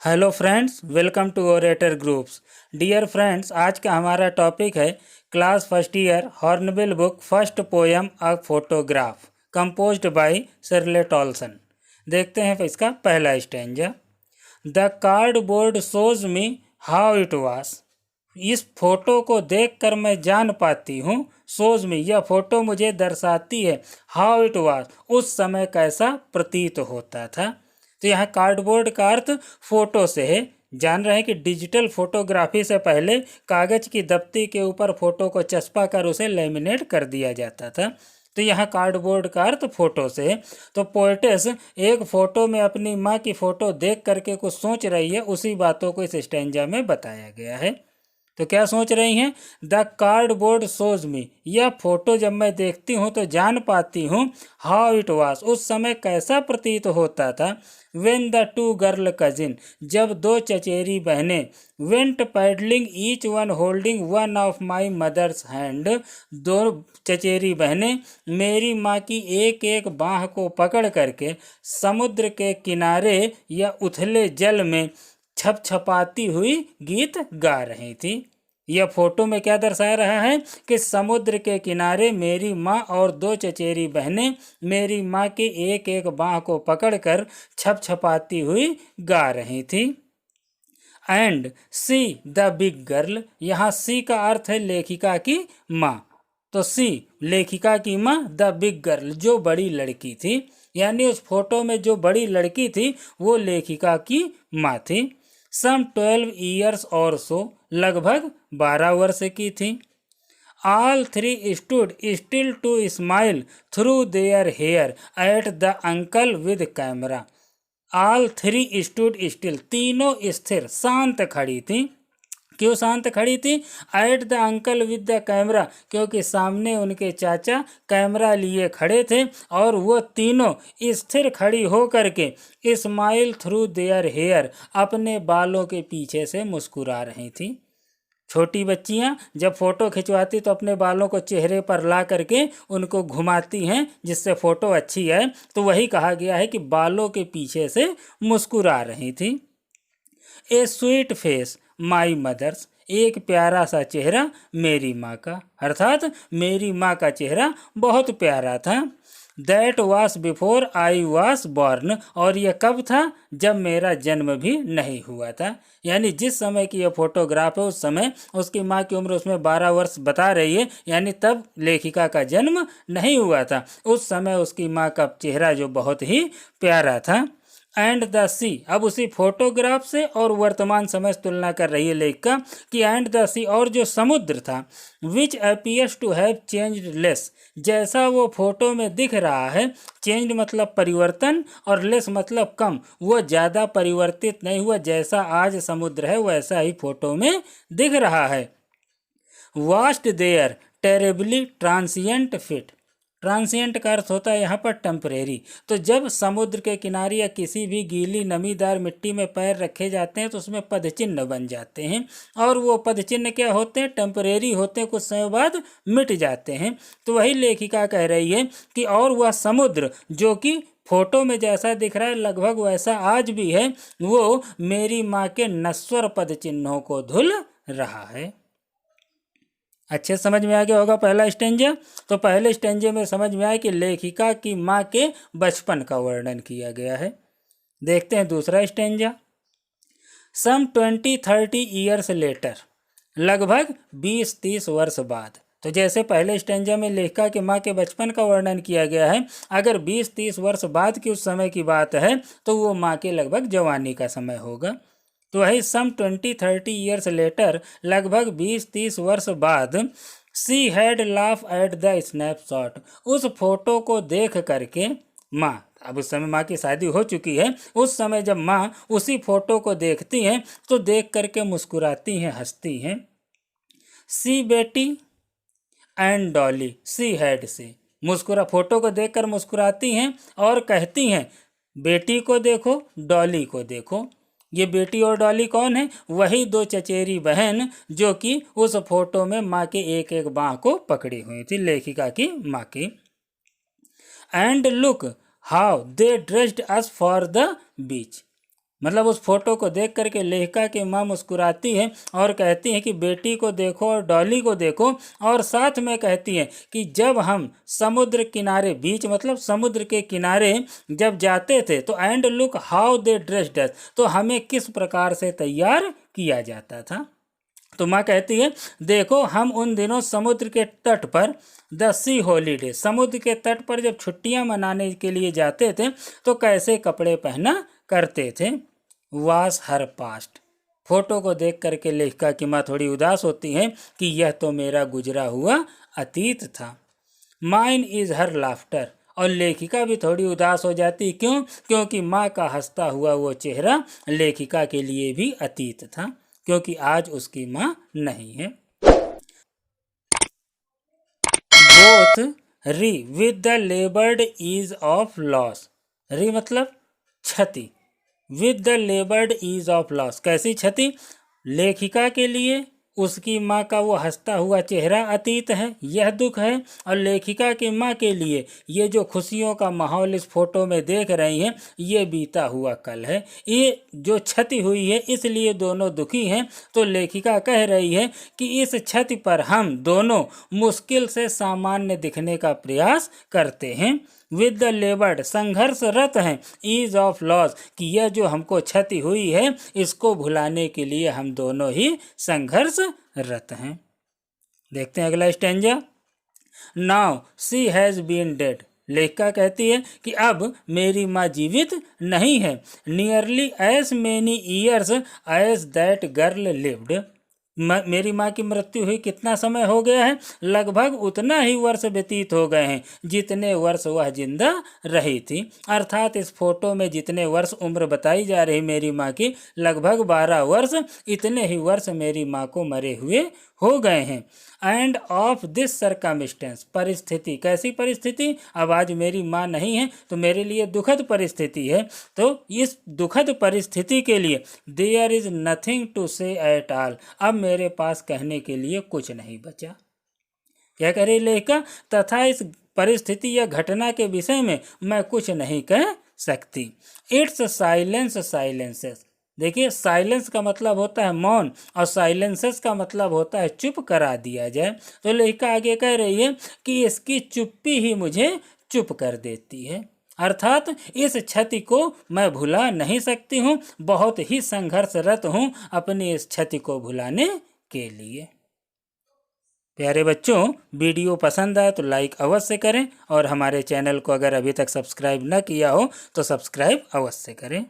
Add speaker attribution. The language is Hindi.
Speaker 1: Hello friends, welcome to orator groups. Dear friends, आज का हमारा टॉपिक है class first year Hornbill book first poem a photograph composed by Shirley Toulson. देखते हैं इसका पहला stanza. The cardboard shows me how it was. इस फोटो को देखकर मैं जान पाती हूँ, शोज मी यह फोटो मुझे दर्शाती है, हाउ इट वाज उस समय कैसा प्रतीत होता था। तो यहाँ कार्डबोर्ड का अर्थ फोटो से है। जान रहे हैं कि डिजिटल फोटोग्राफी से पहले कागज की दफ्ती के ऊपर फोटो को चस्पा कर उसे लेमिनेट कर दिया जाता था। तो यहाँ कार्डबोर्ड का अर्थ फोटो से है। तो पोएटेस एक फोटो में अपनी माँ की फोटो देख करके कुछ सोच रही है, उसी बातों को इस स्टैंजा में बताया गया है। तो क्या सोच रही हैं? द कार्डबोर्ड शोज मी, यह फोटो जब मैं देखती हूँ तो जान पाती हूँ, हाउ इट वाज उस समय कैसा प्रतीत होता था। When the two girl cousin, जब दो चचेरी बहनें, went paddling each one holding one of my mother's hand, दो चचेरी बहनें मेरी माँ की एक एक बाँह को पकड़ करके समुद्र के किनारे या उथले जल में छपछपाती हुई गीत गा रही थी। यह फोटो में क्या दर्शा रहा है कि समुद्र के किनारे मेरी माँ और दो चचेरी बहनें मेरी माँ के एक एक बाँह को पकड़कर छपछपाती हुई गा रही थी। And see the big girl, यहाँ सी का अर्थ है लेखिका की माँ। तो सी लेखिका की माँ, द बिग गर्ल जो बड़ी लड़की थी, यानी उस फोटो में जो बड़ी लड़की थी वो लेखिका की माँ थी। सम 12 ईयर्स और सो, लगभग 12 वर्ष की थी। All three stood still to smile through their hair at the uncle with camera. All three stood still, तीनों स्थिर शांत खड़ी थी। क्यों शांत खड़ी थी? At the uncle with the camera, क्योंकि सामने उनके चाचा कैमरा लिए खड़े थे और वो तीनों स्थिर खड़ी हो करके स्माइल थ्रू देयर हेयर, अपने बालों के पीछे से मुस्कुरा रही थी। छोटी बच्चियां जब फोटो खिंचवाती तो अपने बालों को चेहरे पर ला करके उनको घुमाती हैं जिससे फोटो अच्छी आए। तो वही कहा गया है कि बालों के पीछे से मुस्कुरा रही थी। A sweet face my mother's, एक प्यारा सा चेहरा मेरी माँ का, अर्थात मेरी माँ का चेहरा बहुत प्यारा था। That was before I was born, और यह कब था? जब मेरा जन्म भी नहीं हुआ था। यानी जिस समय की यह फोटोग्राफ है उस समय उसकी माँ की उम्र उसमें 12 वर्ष बता रही है, यानी तब लेखिका का जन्म नहीं हुआ था। उस समय उसकी माँ का चेहरा जो बहुत ही प्यारा था। एंड द सी, अब उसी फोटोग्राफ से और वर्तमान समय से तुलना कर रही है लेखिका कि एंड द सी, और जो समुद्र था, which appears to have changed less, जैसा वो फोटो में दिख रहा है, चेंज मतलब परिवर्तन और लेस मतलब कम, वो ज़्यादा परिवर्तित नहीं हुआ, जैसा आज समुद्र है वैसा ही फोटो में दिख रहा है। Was their terribly transient feet, transient का अर्थ होता है यहाँ पर टेम्परेरी। तो जब समुद्र के किनारे या किसी भी गीली नमीदार मिट्टी में पैर रखे जाते हैं तो उसमें पदचिन्ह बन जाते हैं, और वो पदचिन्ह क्या होते हैं? टेम्परेरी होते हैं, कुछ समय बाद मिट जाते हैं। तो वही लेखिका कह रही है कि और वह समुद्र जो कि फोटो में जैसा दिख रहा है लगभग वैसा आज भी है, वो मेरी माँ के नश्वर पद चिन्हों को धुल रहा है। अच्छे समझ में आ गया होगा पहला स्टेंजा। तो पहले स्टेंजे में समझ में आया कि लेखिका की माँ के बचपन का वर्णन किया गया है। देखते हैं दूसरा स्टेंजा। सम 20-30 ईयर्स लेटर, लगभग 20-30 वर्ष बाद। तो जैसे पहले स्टेंजा में लेखिका के माँ के बचपन का वर्णन किया गया है, अगर 20-30 वर्ष बाद की उस समय की बात है तो वो माँ के लगभग जवानी का समय होगा। तो वही सम 20-30 ईयर्स लेटर, लगभग 20-30 वर्ष बाद, she had laugh at the snapshot, उस फोटो को देख करके माँ, अब उस समय माँ की शादी हो चुकी है, उस समय जब माँ उसी फोटो को देखती हैं तो देख करके मुस्कुराती हैं, हंसती हैं। सी बेटी एंड डॉली, सी हैड से, मुस्कुरा फोटो को देखकर मुस्कुराती हैं और कहती हैं बेटी को देखो, डॉली को देखो। ये बेटी और डॉली कौन है? वही दो चचेरी बहन जो कि उस फोटो में माँ के एक एक बाँह को पकड़ी हुई थी, लेखिका की माँ की। And look how they dressed us for the beach, मतलब उस फोटो को देख करके लेखिका की माँ मुस्कुराती है और कहती है कि बेटी को देखो और डॉली को देखो, और साथ में कहती है कि जब हम समुद्र किनारे, बीच मतलब समुद्र के किनारे जब जाते थे तो and look how they dressed us, तो हमें किस प्रकार से तैयार किया जाता था। तो माँ कहती है देखो हम उन दिनों समुद्र के तट पर, द सी हॉलीडे, समुद्र के तट पर जब छुट्टियां मनाने के लिए जाते थे तो कैसे कपड़े पहना करते थे। वास हर पास्ट, फोटो को देख करके लेखिका की माँ थोड़ी उदास होती है कि यह तो मेरा गुजरा हुआ अतीत था। माइन इज हर लाफ्टर, और लेखिका भी थोड़ी उदास हो जाती, क्यों? क्योंकि माँ का हंसता हुआ वो चेहरा लेखिका के लिए भी अतीत था, क्योंकि आज उसकी माँ नहीं है। Both wry with the laboured ease of loss, wry मतलब क्षति, with the laboured ease of loss, कैसी क्षति? लेखिका के लिए उसकी माँ का वो हंसता हुआ चेहरा अतीत है, यह दुख है, और लेखिका की माँ के लिए ये जो खुशियों का माहौल इस फोटो में देख रही हैं ये बीता हुआ कल है, ये जो क्षति हुई है इसलिए दोनों दुखी हैं। तो लेखिका कह रही है कि इस क्षति पर हम दोनों मुश्किल से सामान्य दिखने का प्रयास करते हैं। विद द लेबर्ड, संघर्षरत हैं, ईज ऑफ लॉस, कि यह जो हमको क्षति हुई है इसको भुलाने के लिए हम दोनों ही संघर्षरत हैं। देखते हैं अगला stanza. Now she has been dead, लेखिका कहती है कि अब मेरी माँ जीवित नहीं है। Nearly as many years as that girl lived, मेरी माँ की मृत्यु हुई कितना समय हो गया है? लगभग उतना ही वर्ष व्यतीत हो गए हैं जितने वर्ष वह जिंदा रही थी। अर्थात इस फोटो में जितने वर्ष उम्र बताई जा रही मेरी माँ की, लगभग 12 वर्ष, इतने ही वर्ष मेरी माँ को मरे हुए हो गए हैं। एंड ऑफ दिस सर्कमस्टेंस, परिस्थिति, कैसी परिस्थिति? अब आज मेरी माँ नहीं है तो मेरे लिए दुखद परिस्थिति है, तो इस दुखद परिस्थिति के लिए देयर इज नथिंग टू से एट ऑल, अब मेरे पास कहने के लिए कुछ नहीं बचा। क्या कह रही लेखिका? तथा इस परिस्थिति या घटना के विषय में मैं कुछ नहीं कह सकती। इट्स साइलेंस साइलेंसेस, देखिए साइलेंस का मतलब होता है मौन और साइलेंसेस का मतलब होता है चुप करा दिया जाए। तो लेखिका आगे कह रही है कि इसकी चुप्पी ही मुझे चुप कर देती है, अर्थात इस क्षति को मैं भुला नहीं सकती हूँ, बहुत ही संघर्षरत हूँ अपनी इस क्षति को भुलाने के लिए। प्यारे बच्चों, वीडियो पसंद आए तो लाइक अवश्य करें और हमारे चैनल को अगर अभी तक सब्सक्राइब न किया हो तो सब्सक्राइब अवश्य करें।